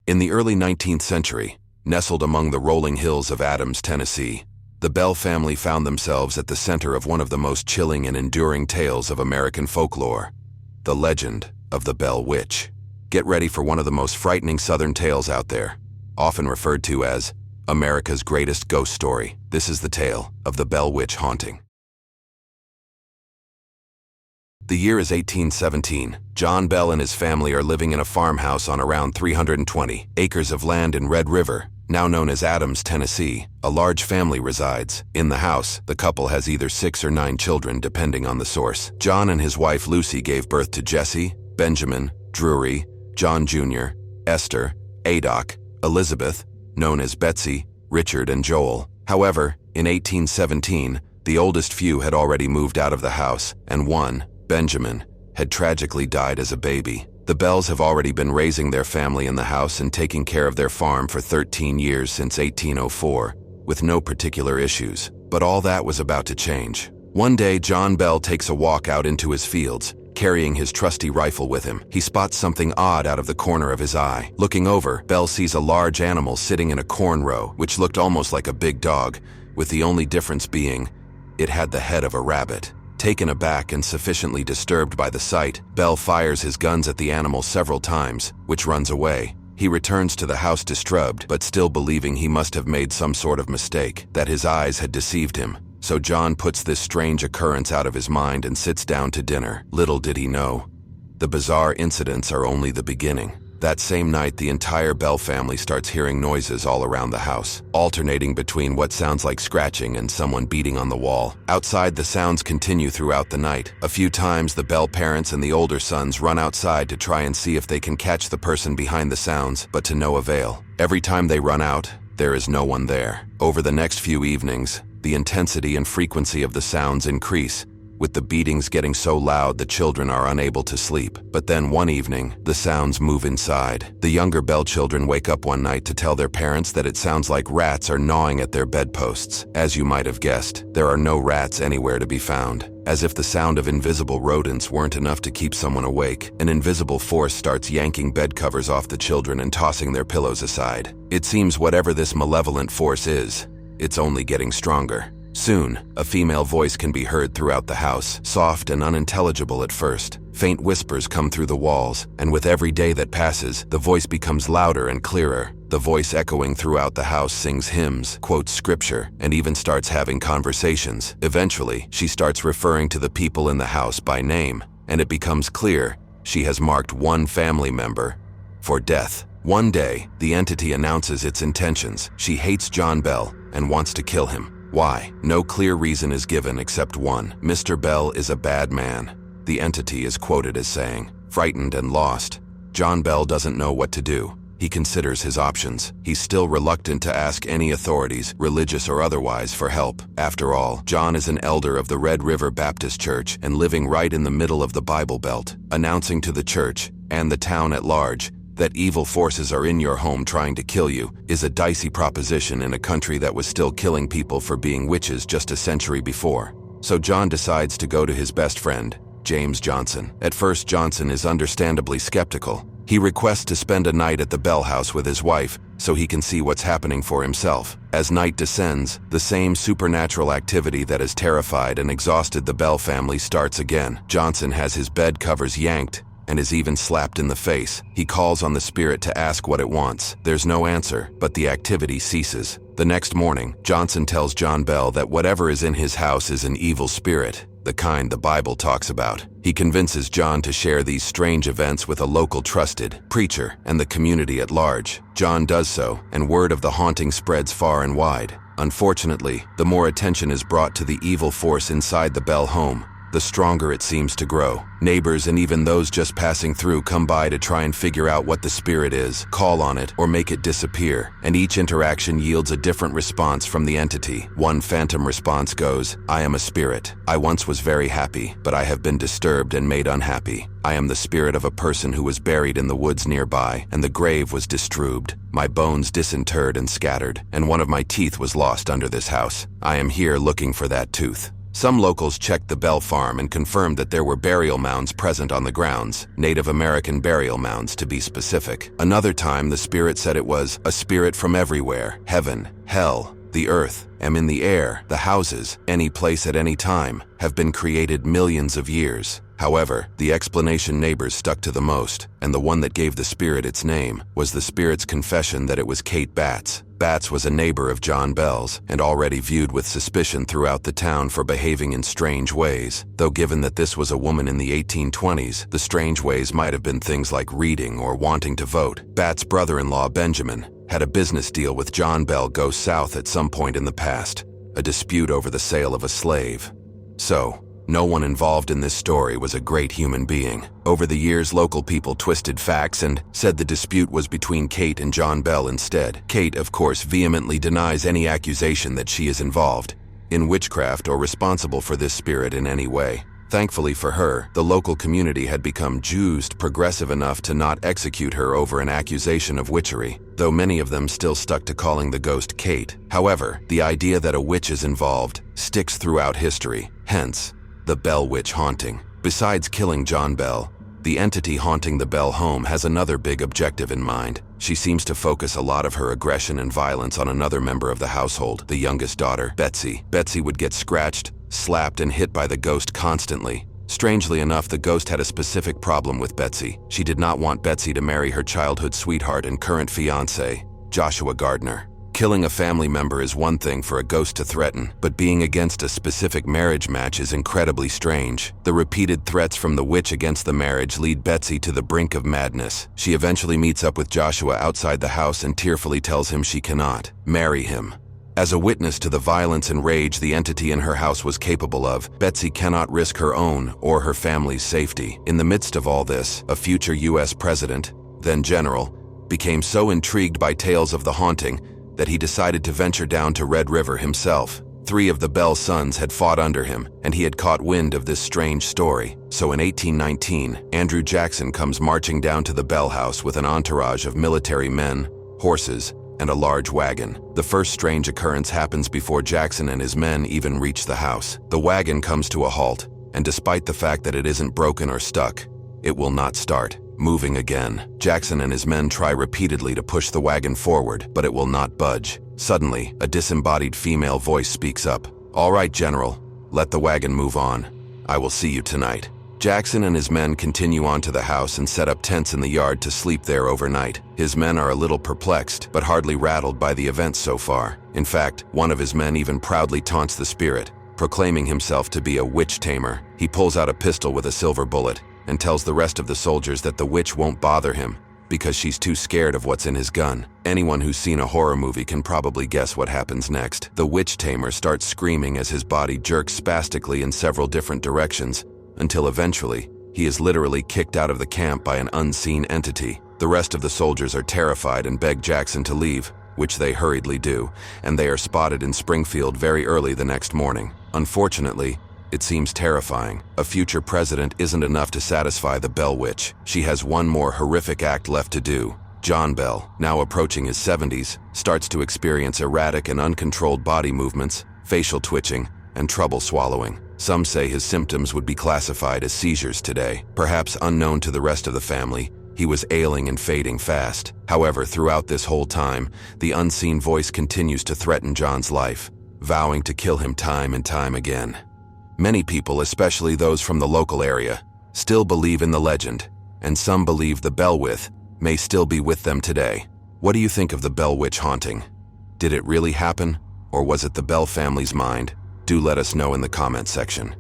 In the early 19th century, nestled among the rolling hills of Adams, Tennessee, the Bell family found themselves at the center of one of the most chilling and enduring tales of American folklore, the legend of the Bell Witch. Get ready for one of the most frightening Southern tales out there, often referred to as America's greatest ghost story. This is the tale of the Bell Witch haunting. The year is 1817. John Bell and his family are living in a farmhouse on around 320 acres of land in Red River, now known as Adams, Tennessee. A large family resides. In the house, the couple has either 6 or 9 children, depending on the source. John and his wife Lucy gave birth to Jesse, Benjamin, Drury, John Jr., Esther, Adoc, Elizabeth, known as Betsy, Richard, and Joel. However, in 1817, the oldest few had already moved out of the house, and one, Benjamin, had tragically died as a baby. The Bells have already been raising their family in the house and taking care of their farm for 13 years since 1804, with no particular issues. But all that was about to change. One day, John Bell takes a walk out into his fields, carrying his trusty rifle with him. He spots something odd out of the corner of his eye. Looking over, Bell sees a large animal sitting in a corn row, which looked almost like a big dog, with the only difference being it had the head of a rabbit. Taken aback and sufficiently disturbed by the sight, Bell fires his guns at the animal several times, which runs away. He returns to the house disturbed, but still believing he must have made some sort of mistake, that his eyes had deceived him. So John puts this strange occurrence out of his mind and sits down to dinner. Little did he know, the bizarre incidents are only the beginning. That same night, the entire Bell family starts hearing noises all around the house, alternating between what sounds like scratching and someone beating on the wall. Outside, the sounds continue throughout the night. A few times, the Bell parents and the older sons run outside to try and see if they can catch the person behind the sounds, but to no avail. Every time they run out, there is no one there. Over the next few evenings, the intensity and frequency of the sounds increase, with the beatings getting so loud the children are unable to sleep. But then one evening, the sounds move inside. The younger Bell children wake up one night to tell their parents that it sounds like rats are gnawing at their bedposts. As you might have guessed, there are no rats anywhere to be found. As if the sound of invisible rodents weren't enough to keep someone awake, an invisible force starts yanking bed covers off the children and tossing their pillows aside. It seems whatever this malevolent force is, it's only getting stronger. Soon, a female voice can be heard throughout the house, soft and unintelligible at first. Faint whispers come through the walls, and with every day that passes, the voice becomes louder and clearer. The voice echoing throughout the house sings hymns, quotes scripture, and even starts having conversations. Eventually, she starts referring to the people in the house by name, and it becomes clear she has marked one family member for death. One day, the entity announces its intentions. She hates John Bell and wants to kill him. Why? No clear reason is given except one. Mr. Bell is a bad man, the entity is quoted as saying. Frightened and lost, John Bell doesn't know what to do. He considers his options. He's still reluctant to ask any authorities, religious or otherwise, for help. After all, John is an elder of the Red River Baptist Church and living right in the middle of the Bible Belt. Announcing to the church, and the town at large, that evil forces are in your home trying to kill you is a dicey proposition in a country that was still killing people for being witches just a century before. So John decides to go to his best friend, James Johnson. At first, Johnson is understandably skeptical. He requests to spend a night at the Bell house with his wife so he can see what's happening for himself. As night descends, the same supernatural activity that has terrified and exhausted the Bell family starts again. Johnson has his bed covers yanked and is even slapped in the face. He calls on the spirit to ask what it wants. There's no answer, but the activity ceases. The next morning, Johnson tells John Bell that whatever is in his house is an evil spirit, the kind the Bible talks about. He convinces John to share these strange events with a local trusted preacher and the community at large. John does so, and word of the haunting spreads far and wide. Unfortunately, the more attention is brought to the evil force inside the Bell home, the stronger it seems to grow. Neighbors and even those just passing through come by to try and figure out what the spirit is, call on it, or make it disappear, and each interaction yields a different response from the entity. One phantom response goes, "I am a spirit. I once was very happy, but I have been disturbed and made unhappy. I am the spirit of a person who was buried in the woods nearby, and the grave was distrubed, my bones disinterred and scattered, and one of my teeth was lost under this house. I am here looking for that tooth." Some locals checked the Bell farm and confirmed that there were burial mounds present on the grounds, Native American burial mounds to be specific. Another time, the spirit said it was a spirit from everywhere, heaven, hell, the earth, and in the air, the houses, any place at any time, have been created millions of years. However, the explanation neighbors stuck to the most, and the one that gave the spirit its name, was the spirit's confession that it was Kate Batts. Batts was a neighbor of John Bell's, and already viewed with suspicion throughout the town for behaving in strange ways. Though given that this was a woman in the 1820s, the strange ways might have been things like reading or wanting to vote. Batts' brother-in-law, Benjamin, had a business deal with John Bell go south at some point in the past, a dispute over the sale of a slave. So, no one involved in this story was a great human being. Over the years, local people twisted facts and said the dispute was between Kate and John Bell instead. Kate, of course, vehemently denies any accusation that she is involved in witchcraft or responsible for this spirit in any way. Thankfully for her, the local community had become Jewsed progressive enough to not execute her over an accusation of witchery, though many of them still stuck to calling the ghost Kate. However, the idea that a witch is involved sticks throughout history, hence the Bell Witch haunting. Besides killing John Bell, the entity haunting the Bell home has another big objective in mind. She seems to focus a lot of her aggression and violence on another member of the household, the youngest daughter, Betsy. Betsy would get scratched, slapped, and hit by the ghost constantly. Strangely enough, the ghost had a specific problem with Betsy. She did not want Betsy to marry her childhood sweetheart and current fiancé, Joshua Gardner. Killing a family member is one thing for a ghost to threaten, but being against a specific marriage match is incredibly strange. The repeated threats from the witch against the marriage lead Betsy to the brink of madness. She eventually meets up with Joshua outside the house and tearfully tells him she cannot marry him. As a witness to the violence and rage the entity in her house was capable of, Betsy cannot risk her own or her family's safety. In the midst of all this, a future U.S. president, then general, became so intrigued by tales of the haunting that he decided to venture down to Red River himself. 3 of the Bell sons had fought under him, and he had caught wind of this strange story. So in 1819, Andrew Jackson comes marching down to the Bell house with an entourage of military men, horses, and a large wagon. The first strange occurrence happens before Jackson and his men even reach the house. The wagon comes to a halt, and despite the fact that it isn't broken or stuck, it will not start moving again. Jackson and his men try repeatedly to push the wagon forward, but it will not budge. Suddenly, a disembodied female voice speaks up. "All right, General, let the wagon move on. I will see you tonight." Jackson and his men continue on to the house and set up tents in the yard to sleep there overnight. His men are a little perplexed, but hardly rattled by the events so far. In fact, one of his men even proudly taunts the spirit, proclaiming himself to be a witch tamer. He pulls out a pistol with a silver bullet and tells the rest of the soldiers that the witch won't bother him because she's too scared of what's in his gun. Anyone who's seen a horror movie can probably guess what happens next. The witch tamer starts screaming as his body jerks spastically in several different directions, until eventually, he is literally kicked out of the camp by an unseen entity. The rest of the soldiers are terrified and beg Jackson to leave, which they hurriedly do, and they are spotted in Springfield very early the next morning. Unfortunately, it seems terrifying. A future president isn't enough to satisfy the Bell Witch. She has one more horrific act left to do. John Bell, now approaching his 70s, starts to experience erratic and uncontrolled body movements, facial twitching, and trouble swallowing. Some say his symptoms would be classified as seizures today. Perhaps unknown to the rest of the family, he was ailing and fading fast. However, throughout this whole time, the unseen voice continues to threaten John's life, vowing to kill him time and time again. Many people, especially those from the local area, still believe in the legend, and some believe the Bell Witch may still be with them today. What do you think of the Bell Witch haunting? Did it really happen, or was it the Bell family's mind? Do let us know in the comment section.